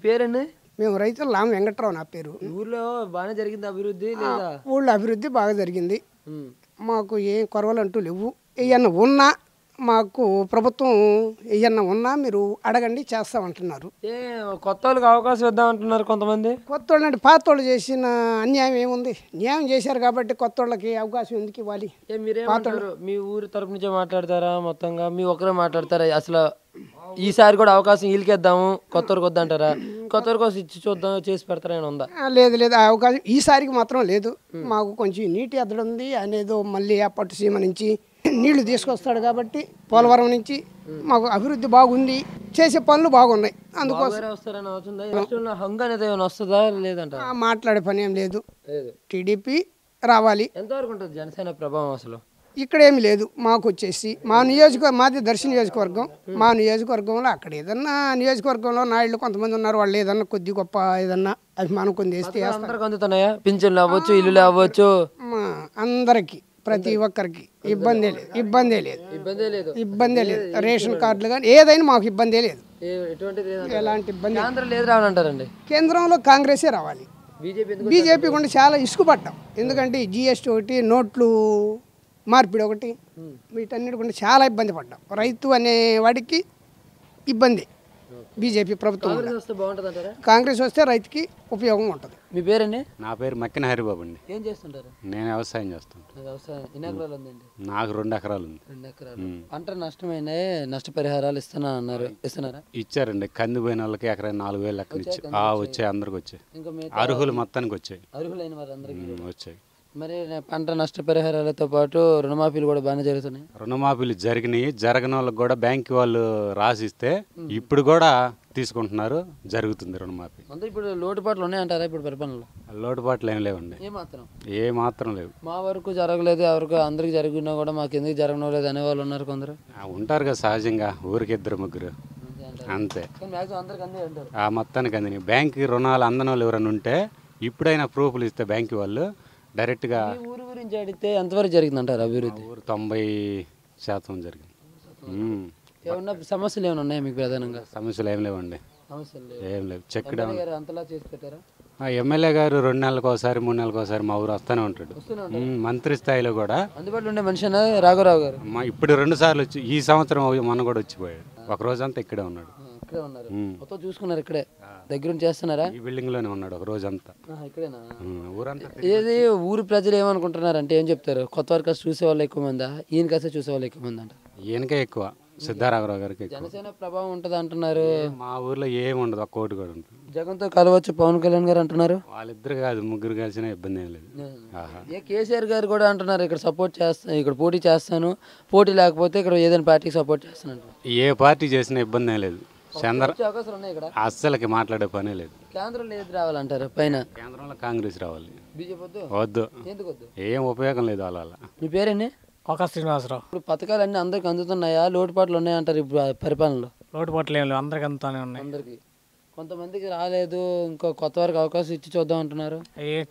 పేరండి? మేము రైతులు లాం వెంకట్రావు నా పేరు. ఊర్లో బాగానే జరిగింది అభివృద్ధి లేదా? ఊళ్ళో అభివృద్ధి బాగా జరిగింది. మాకు ఏం కొరవలు అంటూ లేవు. ఏమన్నా ఉన్నా మాకు ప్రభుత్వం ఏమన్నా ఉన్నా మీరు అడగండి చేస్తామంటున్నారు. కొత్త వాళ్ళకి అవకాశం ఇద్దామంటున్నారు కొంతమంది. కొత్త వాళ్ళు అంటే పాత వాళ్ళు చేసిన అన్యాయం ఏముంది? న్యాయం చేశారు కాబట్టి కొత్త వాళ్ళకి అవకాశం ఎందుకు ఇవ్వాలి? మీరేమంటారు? మీ ఊరి తరపు నుంచే మాట్లాడతారా మొత్తంగా? మీ ఒక్కరే మాట్లాడతారా? అసలు ఈసారి కూడా అవకాశం వీళ్ళకేద్దాము, కొత్త వరకు వద్దంటారా? కొత్త వరకు ఇచ్చి చూద్దాం చేసి పెడతారని ఉందా? లేదు లేదు, ఆ అవకాశం ఈసారికి మాత్రం లేదు. మాకు కొంచెం నీటి ఎద్దడి ఉంది. అనేదో మళ్ళీ ఆ పట్టు సీమ నుంచి నీళ్లు తీసుకొస్తాడు కాబట్టి పోలవరం నుంచి మాకు అభివృద్ధి బాగుంది, చేసే పనులు బాగున్నాయి. అందుకోసం హంగు అనేది ఏమైనా వస్తుందా లేదంట? మాట్లాడే పని ఏం లేదు. టీడీపీ రావాలి. ఎంతవరకు ఉంటుంది జనసేన ప్రభావం అసలు? ఇక్కడ ఏమి లేదు. మాకు వచ్చేసి మాది దర్శి నియోజకవర్గం. మా నియోజకవర్గంలో అక్కడ ఏదన్నా నియోజకవర్గంలో నాయుళ్ళు కొంతమంది ఉన్నారు. వాళ్ళు ఏదన్నా కొద్ది గొప్ప ఏదన్నా అభిమానం కొన్ని వేస్తే అందుతున్నాయా? పింఛన్లు అవ్వచ్చు, ఇల్లులు అవ్వచ్చు, అందరికి ప్రతి ఒక్కరికి ఇబ్బంది లేదు. రేషన్ కార్డులు కానీ ఏదైనా మాకు ఇబ్బంది లేదు. ఎలాంటి ఇబ్బంది లేదు రావాలంటారండి. కేంద్రంలో కాంగ్రెసే రావాలి. బీజేపీ కూడా చాలా ఇసుకుపడ్డాం. ఎందుకంటే జిఎస్టీ ఒకటి, నోట్లు మార్పిడి ఒకటి, వీటన్నిటి కూడా చాలా ఇబ్బంది పడ్డాం. రైతు అనే వాడికి ఇబ్బంది. బీజేపీ ప్రభుత్వం కాంగ్రెస్ వస్తే రైతుకి ఉపయోగం ఉంటుంది. మీ పేరండి? నా పేరు మక్కిన హరిబాబు అండి. ఏం చేస్తుంటారు? నేను వ్యవసాయం చేస్తాను. ఎన్ని ఎకరాలు ఉందండి? నాకు 2 ఎకరాలు ఉంది. 2 ఎకరాలు. పంట నష్టమైన నష్టపరిహారాలు ఇస్తున్నారా? ఇచ్చారండి. కంది పోయిన వాళ్ళకి ఎకరా 4,000 లెక్కలు ఇచ్చి వచ్చాయి. అందరికి వచ్చాయి. అర్హులు మొత్తానికి వచ్చాయి. అర్హులైన వారందరికీ వచ్చాయి. మరి పంట నష్టపరిహారాలతో పాటు రుణమాఫీలు కూడా బాగానే జరుగుతున్నాయి. రుణమాఫీలు జరిగినాయి. జరగని వాళ్ళకి కూడా బ్యాంక్ వాళ్ళు రాసిస్తే ఇప్పుడు కూడా తీసుకుంటున్నారు. జరుగుతుంది రుణమాఫీ. ఇప్పుడు లోటుపాట్లు ఉన్నాయంటారా? ఇప్పుడు పరిపాలనలో లోటుపాట్లు ఏం లేవండి. ఏ మాత్రం లేవు. మా వరకు జరగలేదు, ఎవరికి అందరికి జరిగినా కూడా మాకు ఎందుకు జరగడం లేదు అనే వాళ్ళు ఉన్నారు కొందరు. ఉంటారు కదా సహజంగా, ఊరికి 2-3 అంతే. ఆ మొత్తానికి అందిని బ్యాంక్కి రుణాలు అందని వాళ్ళు ఎవరైనా ఉంటే ఇప్పుడైనా ప్రూఫ్లు ఇస్తే బ్యాంక్ వాళ్ళు డైరెక్ట్గా. ఊరు గురించి అడిగితే ఎంతవరకు జరిగిందంటారు అభివృద్ధి? ఊరు 90% జరిగింది. ఏమన్నా సమస్యలు ఏమైనా ఉన్నాయా మీకు? ప్రధానంగా సమస్యలు ఏం లేవండి. ఏం లేవు. చెక్ డౌన్ అంతలా చేసి పెట్టారా? ఎమ్మెల్యే గారు 2 నెలలకు ఒకసారి 3 నెలలకు ఒకసారి మా ఊరు వస్తూనే ఉంటాడు. మంత్రి స్థాయిలో కూడా అందుబాటులో ఉండే మనిషి రాఘవరావు గారు. ఇప్పుడు 2 సార్లు వచ్చి, ఈ సంవత్సరం మొన్న కూడా వచ్చిపోయాడు. ఒక రోజంతా ఇక్కడే ఉన్నాడు. మొత్తం చూసుకున్నారు. ఇక్కడే దగ్గర చేస్తున్నారా? ఈ బిల్డింగ్ లోనే ఉన్నాడు ఒక రోజంతా. ఇక్కడేనా? ఊరంతా. ఏది ఊరు ప్రజలు ఏమనుకుంటున్నారు అంటే ఏం చెప్తారు? కొత్త వరకు చూసే వాళ్ళు ఎక్కువ మందా, ఈయన కాసే చూసే వాళ్ళు ఎక్కువ మంది అంట? ఈయనకే ఎక్కువ. సిద్ధారాఘరావు గారికి జనసేన ప్రభావం ఉంటుంది అంటున్నారు. మా ఊర్లో ఏమి ఉండదు. ఒక కోటి కూడా ఉంటుంది. జగన్తో కలవచ్చు పవన్ కళ్యాణ్ గారు అంటున్నారు. వాళ్ళిద్దరు కాదు, 3 కలిసినా ఇబ్బంది ఏం లేదు. కేసీఆర్ గారు కూడా అంటున్నారు ఇక్కడ సపోర్ట్ చేస్తాను, ఇక్కడ పోటీ చేస్తాను, పోటీ లేకపోతే ఇక్కడ ఏదైనా పార్టీకి సపోర్ట్ చేస్తాను. ఏ పార్టీ చేసినా ఇబ్బంది ఏం లేదు. అవకాశాలు ఉన్నాయి ఇక్కడ. అస్సలకి మాట్లాడే పనే లేదు. కేంద్రంలో ఏది రావాలంటారు? పైన కేంద్రంలో కాంగ్రెస్ రావాలి. బీజేపీ వద్దు. ఎందుకు వద్దు? ఏం ఉపయోగం లేదు వాళ్ళ. మీ పేరేంటి? ఒక శ్రీనివాసరావు. ఇప్పుడు పథకాలు అన్నీ అందరికి అందుతున్నాయా? లోటుపాట్లు ఉన్నాయంటారు ఇప్పుడు పరిపాలనలో? లోటుపాట్లు ఏం లేవు, అందరికి అందుతానే ఉన్నాయి. అందరికి. కొంతమందికి రాలేదు, ఇంకో కొత్త వారికి అవకాశం ఇచ్చి చూద్దాం అంటున్నారు.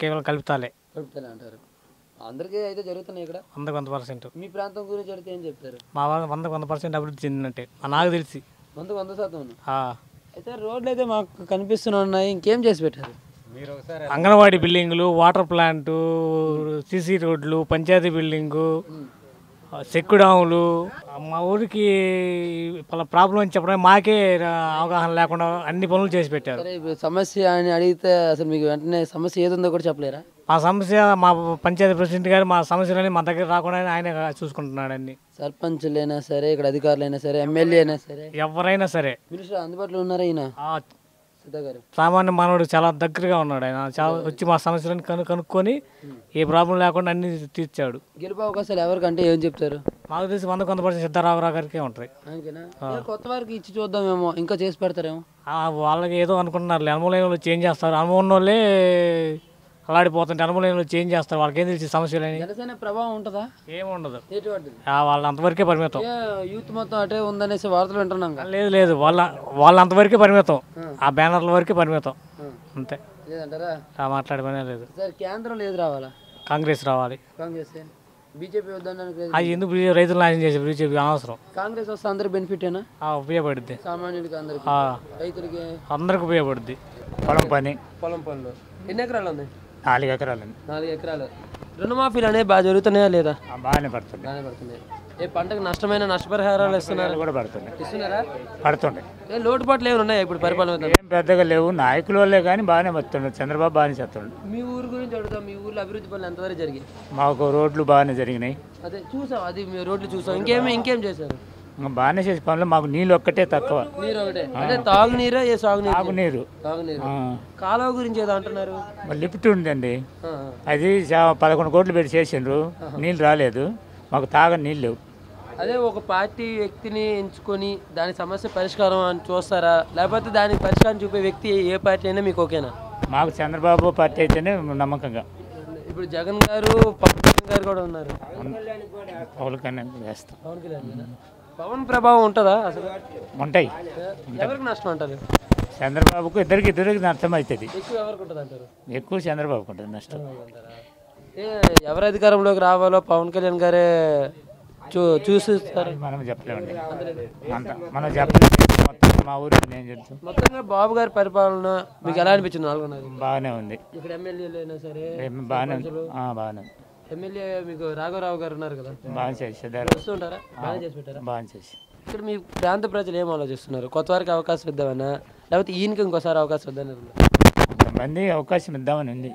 కేవలం కలుపుతాలే అంటారు. అందరికీ అయితే జరుగుతున్నాయి ఇక్కడ 100%. మీ ప్రాంతం గురించి అడిగితే ఏం చెప్తారు? మా 100% అభివృద్ధి చెందినట్టే నాకు తెలిసి. 100%. అయితే రోడ్లు అయితే మాకు కనిపిస్తున్నాయి. ఇంకేం చేసి పెట్టారు? అంగన్వాడీ బిల్డింగులు, వాటర్ ప్లాంటు, సిసి రోడ్లు, పంచాయతీ బిల్డింగు, చెక్కు డాములు. మా ఊరికి ప్రాబ్లం అని చెప్పడం మాకే అవగాహన లేకుండా అన్ని పనులు చేసి పెట్టారు. సమస్య అని అడిగితే అసలు మీకు వెంటనే సమస్య ఏదుందో కూడా చెప్పలేరా? మా సమస్య మా పంచాయతీ ప్రెసిడెంట్ గారు మా సమస్యలని మా దగ్గర రాకుండా ఆయన చూసుకుంటున్నాడు. అన్ని సర్పంచ్లైనా సరే, ఇక్కడ అధికారులైనా సరే, ఎమ్మెల్యే అయినా సరే, ఎవరైనా సరే. మినిస్టర్ అందుబాటులో ఉన్నారా? ఈయన సామాన్య మానవుడు చాలా దగ్గరగా ఉన్నాడు. ఆయన చాలా వచ్చి మా సమస్యలను కనుక్కొని ఏ ప్రాబ్లం లేకుండా అన్ని తీర్చాడు. గెలుపు అవకాశాలు ఎవరికంటే ఏం చెప్తారు? మాకు తెలిసి 100% సిద్ధారామరావు గారికి ఉంటాయి. కొత్త వారికి ఇచ్చి చూద్దామేమో, ఇంకా చేసి పెడతారేమో. వాళ్ళకి ఏదో అనుకుంటున్నారు. అనుభవం వాళ్ళు చేంజ్ చేస్తారు. అనుభవం వాళ్ళే అలాడిపోతుంటే అనుభవం చేంజ్ చేస్తారు. వాళ్ళకి ఏం తెలిసి సమస్యలు జనసేన ప్రభావం ఉంటుందా? ఏముండదు. వాళ్ళ అంతవరకే పరిమితం. యూత్ మొత్తం అటే ఉందనేసి వార్తలు వింటున్నాం. లేదు వాళ్ళ అంతవరకే పరిమితం. ఆ బ్యానర్ల వరకే పరిమితం అంతే. లేదంటారా? మాట్లాడే పనే లేదు. కేంద్రంలో ఏది రావాలా? కాంగ్రెస్ రావాలి. కాంగ్రెస్ బీజేపీ వద్దనడానికి అది ఎందుకు రైతులు నాశనం చేసే బీజేపీ అనవసరం. కాంగ్రెస్ వస్తే అందరూ బెనిఫిటేనా? ఉపయోగపడుద్ది, సామాన్యుడికి అందరికి, రైతులకి అందరికి ఉపయోగపడుద్ది. పొలం పనులు ఎన్ని ఎకరాలు ఉంది? 4 ఎకరాలు. 4 ఎకరాలు. రుణమాఫీలు అనేవి బాగా జరుగుతున్నాయా లేదా? బాగానే పడుతుంది. బాగానే పడుతున్నాయి. ఏ పంటకు నష్టమైన నష్టపరిహారాలు ఇస్తున్నారు? కూడా పడుతున్నాయి. ఇస్తున్నారా? పడుతుండే. ఏ లోటుపాట్లు ఏమైనా ఉన్నాయా ఇప్పుడు పరిపాలన? ఏం పెద్దగా లేవు, నాయకుల వల్లే కానీ బాగానే వస్తుండే. చంద్రబాబు బాగానే చేస్తుండే. మీ ఊరు గురించి అడుగుతాం. మీ ఊర్లో అభివృద్ధి పనులు ఎంతవరకు జరిగాయి? మాకు రోడ్లు బాగానే జరిగినాయి. అదే చూసాం, అది మీ రోడ్లు చూసాం. ఇంకేం చేశారు? బాగానే చేసే పనులు. మాకు నీళ్ళు ఒక్కటే తక్కువ. నీరు ఒకటే అంటే తాగునీరా? ఏ తాగునీరు. తాగునీరు. కాలువ గురించి ఏదో అంటున్నారు. లిఫ్ట్ ఉందండి, అది 11 కోట్లు పెట్టి చేసిండ్రు, నీళ్ళు రాలేదు. మాకు తాగని నీళ్ళు లేవు. అదే ఒక పార్టీ వ్యక్తిని ఎంచుకొని దాని సమస్య పరిష్కారం అని చూస్తారా, లేకపోతే దానికి పరిష్కారం చూపే వ్యక్తి ఏ పార్టీ అయినా మీకు ఓకేనా? మాకు చంద్రబాబు పార్టీ అయితేనే నమ్మకంగా. ఇప్పుడు జగన్ గారు, పవన్ కళ్యాణ్ గారు కూడా ఉన్నారు. పవన్ కళ్యాణ్ వేస్తాం. పవన్ ప్రభావం ఉంటుందా అసలు? ఉంటాయి. ఎవరికి నష్టం అంటారు? చంద్రబాబుకు ఇద్దరికి నష్టం అవుతుంది. ఎక్కువ ఎవరికి ఉంటుంది అంటారు? ఎక్కువ చంద్రబాబుకు ఉంటుంది నష్టం. ఎవరు అధికారంలోకి రావాలో పవన్ కళ్యాణ్ గారే చూసిస్తారు. మనం చెప్పలేమండి, మనం చెప్పలేదు. మొత్తం మా ఊరి నేను చెప్తాను. మొత్తంగా బాబు గారి పరిపాలన మీకు ఎలా అనిపించింది? 4 బాగానే ఉంది. ఇక్కడ ఎమ్మెల్యేలు అయినా సరే బాగానే బాగానే. ఎమ్మెల్యే మీకు రాఘవరావు గారు ఉన్నారు కదా, బాగా చేసేదారు. వస్తుంటారా? బాగా చేసి పెట్టారా? బాగా చేసి. ఇక్కడ మీ ప్రాంత ప్రజలు ఏం ఆలోచిస్తున్నారు? కొత్త వారికి అవకాశం ఇద్దామన్నా, లేకపోతే ఈయనకి ఇంకోసారి అవకాశం ఇద్దామని? కొంతమంది అవకాశం ఇద్దామని ఉంది.